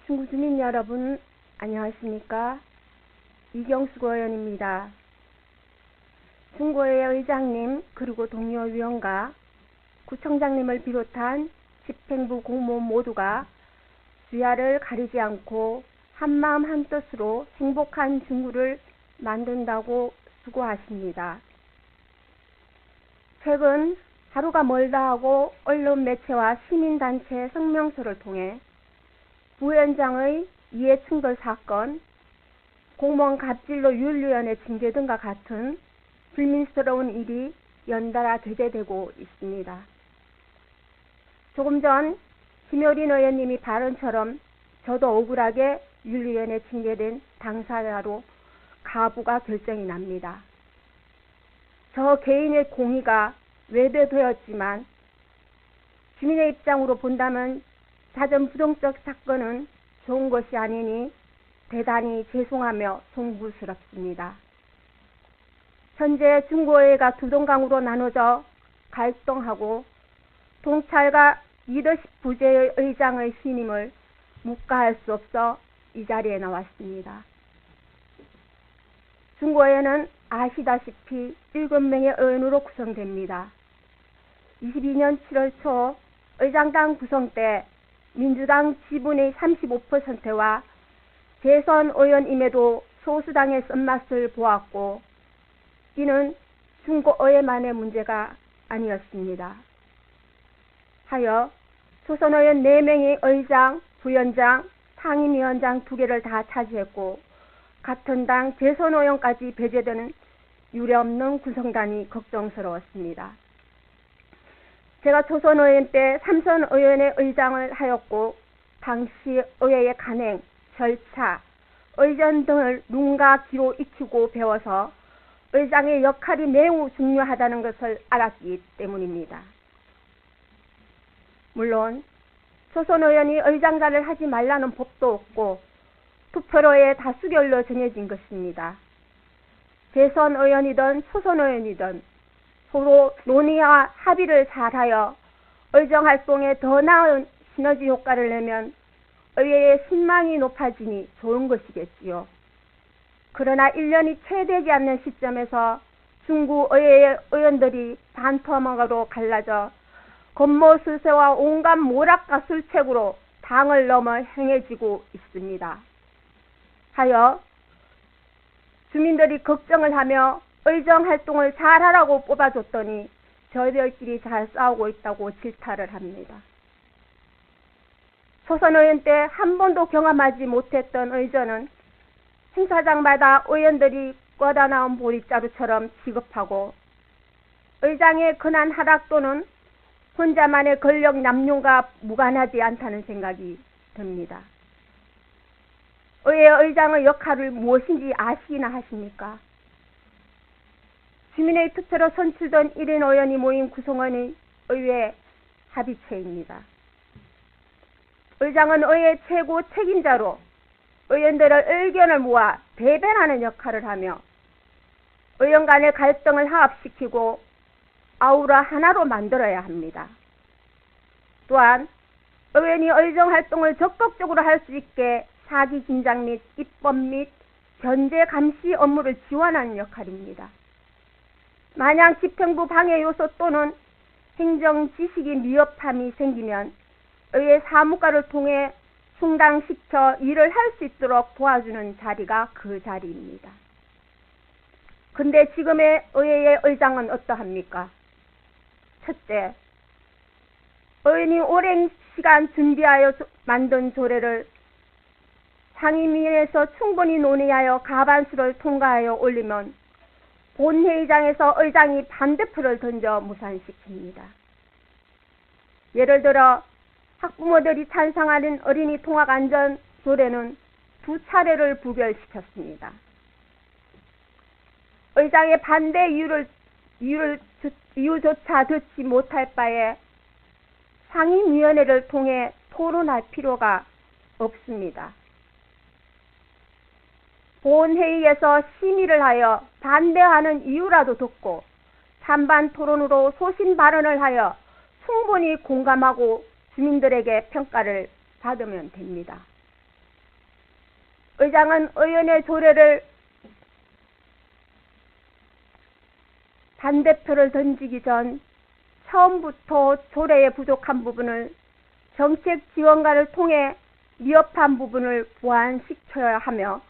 중구 주민 여러분, 안녕하십니까? 이경숙 의원입니다. 중구의 의장님 그리고 동료 위원과 구청장님을 비롯한 집행부 공무원 모두가 주야를 가리지 않고 한마음 한뜻으로 행복한 중구를 만든다고 수고하십니다. 최근 하루가 멀다 하고 언론 매체와 시민단체 성명서를 통해 부위원장의 이해충돌 사건, 공무원 갑질로 윤리위원회 징계 등과 같은 불민스러운 일이 연달아 게재되고 있습니다. 조금 전 김효린 의원님이 발언처럼 저도 억울하게 윤리위원회 징계된 당사자로 가부가 결정이 납니다. 저 개인의 공의가 외배되었지만 주민의 입장으로 본다면 사전 부정적 사건은 좋은 것이 아니니 대단히 죄송하며 송구스럽습니다. 현재 중구의회가 두 동강으로 나눠져 갈등하고 동찰과 리더십 부재의 의장의 신임을 묵과할 수 없어 이 자리에 나왔습니다. 중구의회는 아시다시피 7명의 의원으로 구성됩니다. 22년 7월 초 의장당 구성 때 민주당 지분의 35%와 재선 의원임에도 소수당의 쓴맛을 보았고 이는 중구의회만의 문제가 아니었습니다. 하여 초선 의원 4명이 의장, 부위원장, 상임위원장 2개를 다 차지했고 같은 당 재선 의원까지 배제되는 유례없는 구성단이 걱정스러웠습니다. 제가 초선 의원 때 삼선 의원의 의장을 하였고 당시 의회의 간행, 절차, 의전 등을 눈과 귀로 익히고 배워서 의장의 역할이 매우 중요하다는 것을 알았기 때문입니다. 물론 초선 의원이 의장자를 하지 말라는 법도 없고 투표로의 다수결로 정해진 것입니다. 재선 의원이든 초선 의원이든 서로 논의와 합의를 잘하여 의정활동에 더 나은 시너지 효과를 내면 의회의 신망이 높아지니 좋은 것이겠지요. 그러나 1년이 채 되지 않는 시점에서 중구의회의 의원들이 반토막으로 갈라져 권모술세와 온갖 모락과 술책으로 당을 넘어 행해지고 있습니다. 하여 주민들이 걱정을 하며 의정활동을 잘하라고 뽑아줬더니 저희들끼리 잘 싸우고 있다고 질타를 합니다. 초선 의원 때 한 번도 경험하지 못했던 의전은 행사장마다 의원들이 꿔다 나온 보릿자루처럼 취급하고 의장의 근한 하락 또는 혼자만의 권력 남용과 무관하지 않다는 생각이 듭니다. 의회 의장의 역할을 무엇인지 아시기나 하십니까? 주민의 투표로 선출된 1인 의원이 모인 구성원의 의회 합의체입니다. 의장은 의회 최고 책임자로 의원들의 의견을 모아 대변하는 역할을 하며 의원 간의 갈등을 화합시키고 아우라 하나로 만들어야 합니다. 또한 의원이 의정활동을 적극적으로 할 수 있게 사기 긴장 및 입법 및 견제 감시 업무를 지원하는 역할입니다. 만약 집행부 방해 요소 또는 행정 지식이 미흡함이 생기면 의회 사무과를 통해 충당시켜 일을 할 수 있도록 도와주는 자리가 그 자리입니다. 근데 지금의 의회의 의장은 어떠합니까? 첫째, 의원이 오랜 시간 준비하여 만든 조례를 상임위에서 충분히 논의하여 과반수를 통과하여 올리면 본회의장에서 의장이 반대표를 던져 무산시킵니다. 예를 들어 학부모들이 찬성하는 어린이 통학안전 조례는 2차례를 부결시켰습니다. 의장의 반대 이유조차 듣지 못할 바에 상임위원회를 통해 토론할 필요가 없습니다. 본회의에서 심의를 하여 반대하는 이유라도 듣고 찬반 토론으로 소신 발언을 하여 충분히 공감하고 주민들에게 평가를 받으면 됩니다. 의장은 의원의 조례를 반대표를 던지기 전 처음부터 조례에 부족한 부분을 정책 지원관을 통해 미흡한 부분을 보완시켜야 하며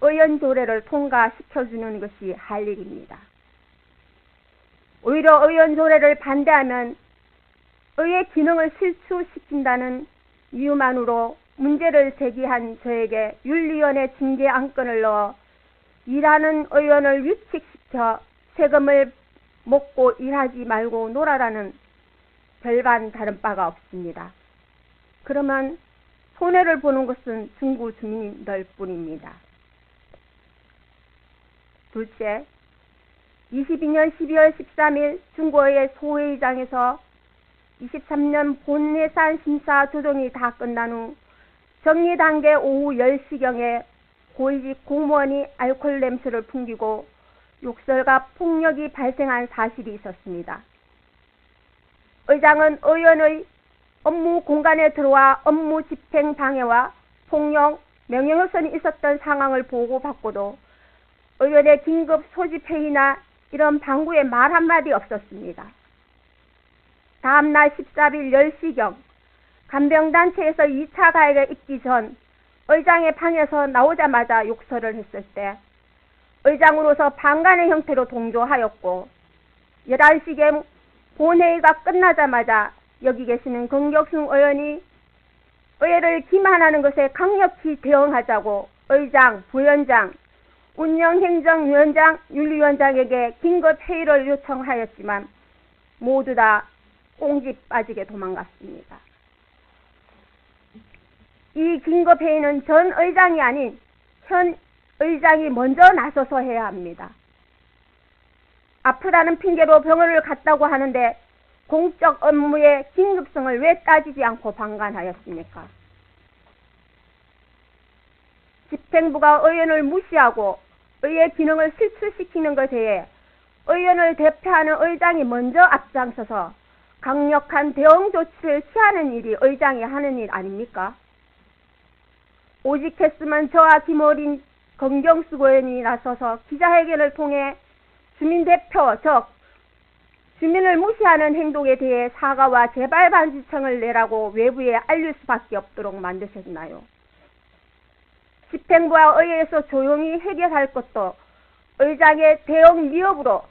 의원 조례를 통과시켜주는 것이 할 일입니다. 오히려 의원 조례를 반대하면 의의 기능을 실추시킨다는 이유만으로 문제를 제기한 저에게 윤리위원회 징계 안건을 넣어 일하는 의원을 위축시켜 세금을 먹고 일하지 말고 놀아라는 별반 다른 바가 없습니다. 그러면 손해를 보는 것은 중구 주민들 뿐입니다. 둘째, 22년 12월 13일 중구의 소회의장에서 23년 본예산 심사 조정이 다 끝난 후 정리 단계 오후 10시경에 고위직 공무원이 알코올 냄새를 풍기고 욕설과 폭력이 발생한 사실이 있었습니다. 의장은 의원의 업무 공간에 들어와 업무 집행 방해와 폭력, 명예훼손이 있었던 상황을 보고받고도 의원의 긴급 소집회의나 이런 방구에 말 한마디 없었습니다. 다음날 14일 10시경 간병단체에서 2차 가해가 있기 전 의장의 방에서 나오자마자 욕설을 했을 때 의장으로서 방관의 형태로 동조하였고 11시경 본회의가 끝나자마자 여기 계시는 권격순 의원이 의회를 기만하는 것에 강력히 대응하자고 의장, 부위원장, 운영행정위원장, 윤리위원장에게 긴급회의를 요청하였지만 모두 다 꽁지 빠지게 도망갔습니다. 이 긴급회의는 전 의장이 아닌 현 의장이 먼저 나서서 해야 합니다. 아프다는 핑계로 병원을 갔다고 하는데 공적 업무의 긴급성을 왜 따지지 않고 방관하였습니까? 집행부가 의원을 무시하고 의의 기능을 실추시키는 것에 대해 의원을 대표하는 의장이 먼저 앞장서서 강력한 대응 조치를 취하는 일이 의장이 하는 일 아닙니까? 오직했으면 저와 김어린 권경수 의원이 나서서 기자회견을 통해 주민대표, 즉 주민을 무시하는 행동에 대해 사과와 재발 방지청을 내라고 외부에 알릴 수밖에 없도록 만드셨나요? 집행부와 의회에서 조용히 해결할 것도 의장의 대응 미흡으로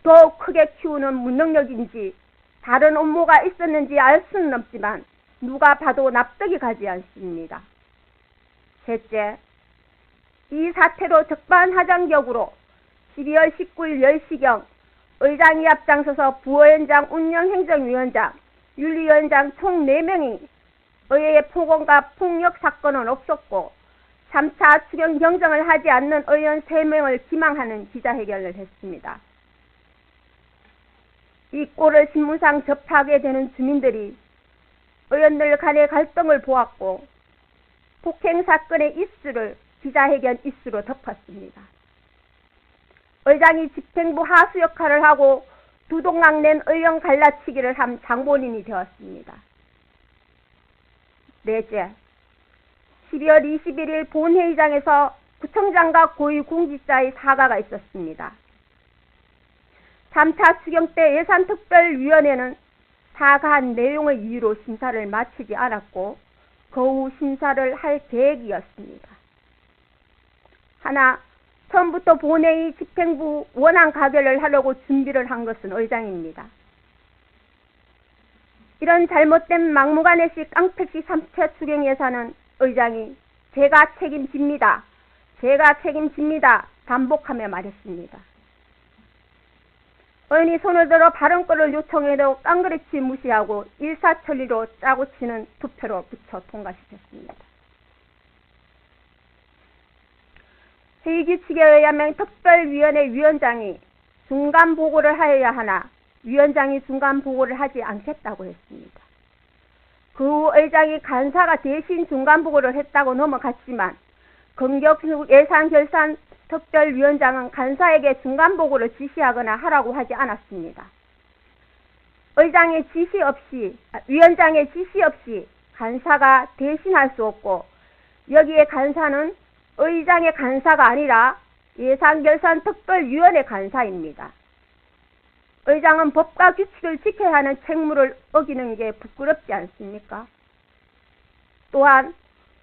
더욱 크게 키우는 무능력인지 다른 업무가 있었는지 알 수는 없지만 누가 봐도 납득이 가지 않습니다. 셋째, 이 사태로 적반하장격으로 12월 19일 10시경 의장이 앞장서서 부위원장, 운영행정위원장, 윤리위원장 총 4명이 의회의 폭언과 폭력 사건은 없었고 3차 추경 경정을 하지 않는 의원 3명을 기망하는 기자회견을 했습니다. 이 꼴을 신문상 접하게 되는 주민들이 의원들 간의 갈등을 보았고 폭행 사건의 이슈를 기자회견 이슈로 덮었습니다. 의장이 집행부 하수 역할을 하고 두동강 낸 의원 갈라치기를 한 장본인이 되었습니다. 넷째, 12월 21일 본회의장에서 구청장과 고위공직자의 사과가 있었습니다. 3차 추경 때 예산특별위원회는 사과한 내용의 이유로 심사를 마치지 않았고 거후 심사를 할 계획이었습니다. 하나, 처음부터 본회의 집행부 원안 가결을 하려고 준비를 한 것은 의장입니다. 이런 잘못된 막무가내식 깡패식 3차 추경 예산은 의장이 제가 책임집니다. 반복하며 말했습니다. 의원이 손을 들어 발언권을 요청해도 깡그레치 무시하고 일사천리로 짜고 치는 투표로 붙여 통과시켰습니다. 회의 규칙에 의하면 특별위원회 위원장이 중간 보고를 하여야 하나 위원장이 중간 보고를 하지 않겠다고 했습니다. 그 후 의장이 간사가 대신 중간 보고를 했다고 넘어갔지만 권격수 예산결산 특별위원장은 간사에게 중간 보고를 지시하거나 하라고 하지 않았습니다. 위원장의 지시 없이 간사가 대신할 수 없고 여기에 간사는 의장의 간사가 아니라 예산결산특별위원회 간사입니다. 의장은 법과 규칙을 지켜야 하는 책무를 어기는 게 부끄럽지 않습니까? 또한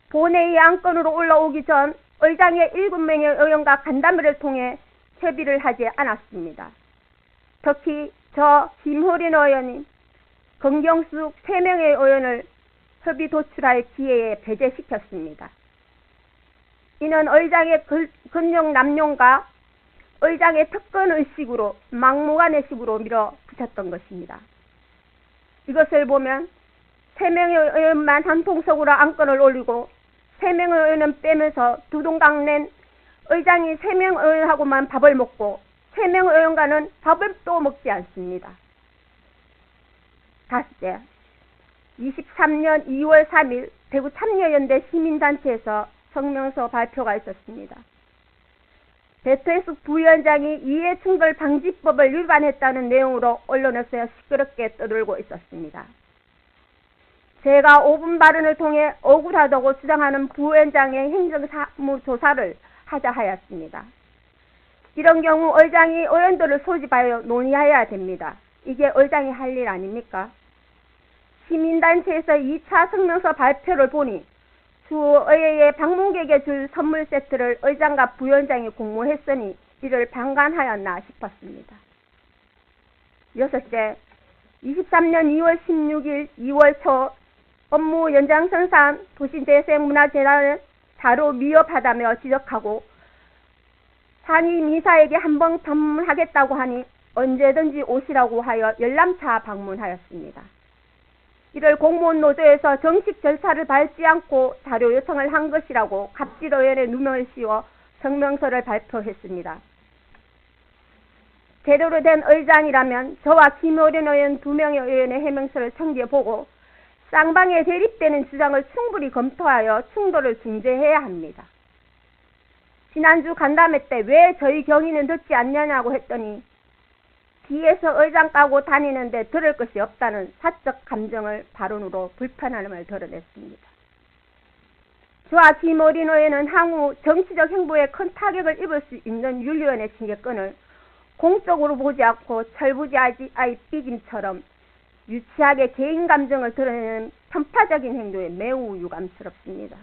본회의 안건으로 올라오기 전 의장의 7명의 의원과 간담회를 통해 협의를 하지 않았습니다. 특히 저 김호린 의원님, 권경숙 3명의 의원을 협의 도출할 기회에 배제시켰습니다. 이는 의장의 근력 남용과 의장의 특권의식으로 막무가내식으로 밀어붙였던 것입니다. 이것을 보면 3명의 의원만 한통속으로 안건을 올리고 3명의 의원은 빼면서 두동강 낸 의장이 3명 의원하고만 밥을 먹고 3명 의원과는 밥을 또 먹지 않습니다. 다섯째, 23년 2월 3일 대구 참여연대 시민단체에서 성명서 발표가 있었습니다. 배태숙 부위원장이 이해충돌방지법을 위반했다는 내용으로 언론에서 시끄럽게 떠들고 있었습니다. 제가 5분 발언을 통해 억울하다고 주장하는 부위원장의 행정사무조사를 하자 하였습니다. 이런 경우 의장이 의원들을 소집하여 논의해야 됩니다. 이게 의장이 할 일 아닙니까? 시민단체에서 2차 성명서 발표를 보니 주의회의 방문객에 줄 선물 세트를 의장과 부위원장이 공모했으니 이를 방관하였나 싶었습니다. 여섯째, 23년 2월 16일 2월 초 업무 연장선상 도시재생문화재단을 자료 미흡하다며 지적하고 상임이사에게 한번 방문하겠다고 하니 언제든지 오시라고 하여 열람차 방문하였습니다. 이를 공무원 노조에서 정식 절차를 밟지 않고 자료 요청을 한 것이라고 갑질 의원의 누명을 씌워 성명서를 발표했습니다. 제대로 된 의장이라면 저와 김호련 의원 2명의 의원의 해명서를 청구해보고 쌍방에 대립되는 주장을 충분히 검토하여 충돌을 중재해야 합니다. 지난주 간담회 때 왜 저희 경위는 듣지 않냐고 했더니 뒤에서 의장 까고 다니는데 들을 것이 없다는 사적 감정을 발언으로 불편함을 드러냈습니다. 저와 김어린 의원은 향후 정치적 행보에 큰 타격을 입을 수 있는 윤리위원회 징계권을 공적으로 보지 않고 철부지아이 삐짐처럼 유치하게 개인 감정을 드러내는 편파적인 행동에 매우 유감스럽습니다.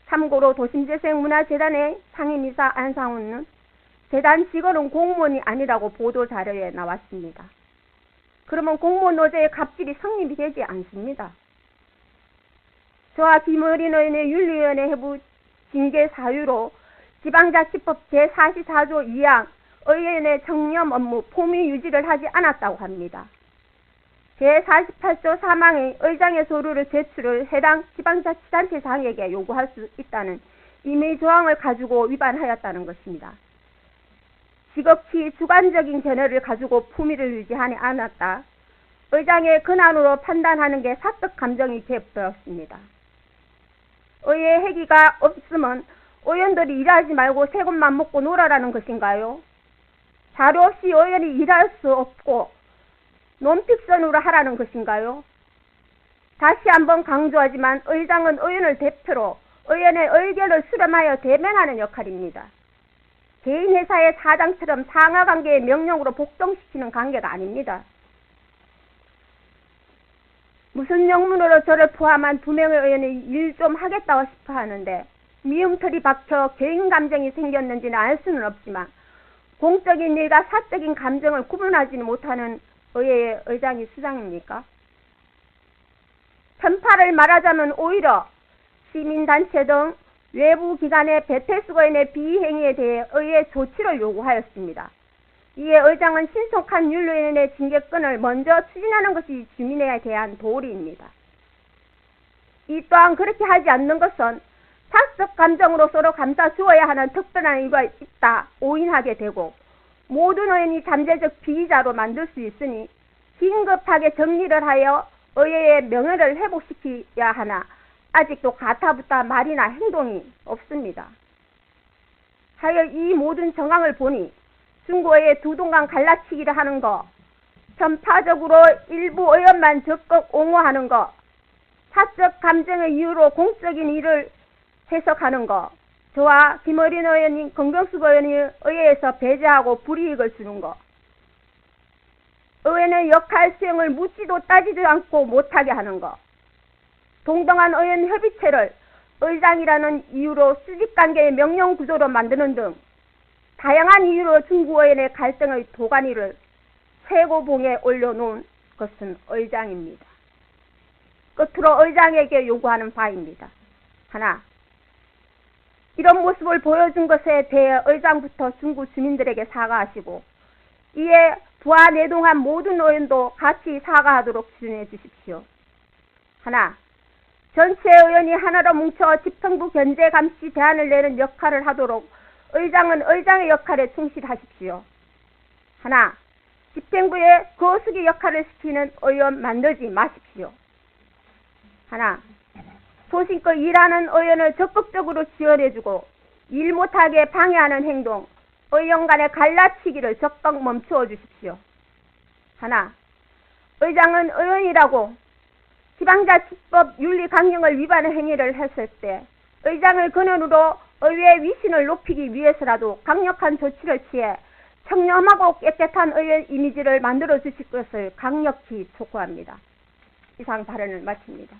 참고로 도심재생문화재단의 상임이사 안상훈은 재단 직원은 공무원이 아니라고 보도자료에 나왔습니다. 그러면 공무원 노조의 갑질이 성립이 되지 않습니다. 저와 김어린 의원의 윤리위원회 해부 징계 사유로 지방자치법 제44조 2항 의원의 청렴 업무 포미 유지를 하지 않았다고 합니다. 제48조 3항의 의장의 서류를 제출을 해당 지방자치단체장에게 요구할 수 있다는 임의 조항을 가지고 위반하였다는 것입니다. 지극히 주관적인 견해를 가지고 품위를 유지하지 않았다. 의장의 권한으로 판단하는 게 사적 감정이 되었습니다. 의회 회기가 없으면 의원들이 일하지 말고 세금만 먹고 놀아라는 것인가요? 자료 없이 의원이 일할 수 없고 논픽션으로 하라는 것인가요? 다시 한번 강조하지만 의장은 의원을 대표로 의원의 의견을 수렴하여 대변하는 역할입니다. 개인 회사의 사장처럼 상하관계의 명령으로 복종시키는 관계가 아닙니다. 무슨 영문으로 저를 포함한 2명의 의원이 일 좀 하겠다고 싶어 하는데 미움털이 박혀 개인 감정이 생겼는지는 알 수는 없지만 공적인 일과 사적인 감정을 구분하지는 못하는 의회의 의장이 수장입니까? 편파를 말하자면 오히려 시민단체 등 외부 기관의 배태숙 의원의 비행위에 대해 의회 조치를 요구하였습니다. 이에 의장은 신속한 윤리위원회 징계권을 먼저 추진하는 것이 주민에 대한 도리입니다. 이 또한 그렇게 하지 않는 것은 사적 감정으로 서로 감싸 주어야 하는 특별한 이유가 있다 오인하게 되고 모든 의원이 잠재적 피의자로 만들 수 있으니 긴급하게 정리를 하여 의회의 명예를 회복시켜야 하나 아직도 가타부타 말이나 행동이 없습니다. 하여 이 모든 정황을 보니 중구의회 두동강 갈라치기를 하는 거, 편파적으로 일부 의원만 적극 옹호하는 거, 사적 감정의 이유로 공적인 일을 해석하는 거, 저와 김어린 의원님, 권경숙 의원이 의회에서 배제하고 불이익을 주는 거, 의원의 역할 수행을 묻지도 따지도 않고 못하게 하는 거, 동등한 의원 협의체를 의장이라는 이유로 수직관계의 명령구조로 만드는 등 다양한 이유로 중구 의원의 갈등의 도가니를 최고봉에 올려놓은 것은 의장입니다. 끝으로 의장에게 요구하는 바입니다. 하나, 이런 모습을 보여준 것에 대해 의장부터 중구 주민들에게 사과하시고 이에 부하 내동한 모든 의원도 같이 사과하도록 지원해 주십시오. 하나, 전체 의원이 하나로 뭉쳐 집행부 견제 감시 대안을 내는 역할을 하도록 의장은 의장의 역할에 충실하십시오. 하나, 집행부에 거수기 역할을 시키는 의원 만들지 마십시오. 하나, 소신껏 일하는 의원을 적극적으로 지원해주고 일 못하게 방해하는 행동, 의원 간의 갈라치기를 적극 멈추어 주십시오. 하나, 의장은 의원이라고 지방자치법 윤리 강령을 위반한 행위를 했을 때 의장을 근원으로 의회의 위신을 높이기 위해서라도 강력한 조치를 취해 청렴하고 깨끗한 의원 이미지를 만들어 주실 것을 강력히 촉구합니다. 이상 발언을 마칩니다.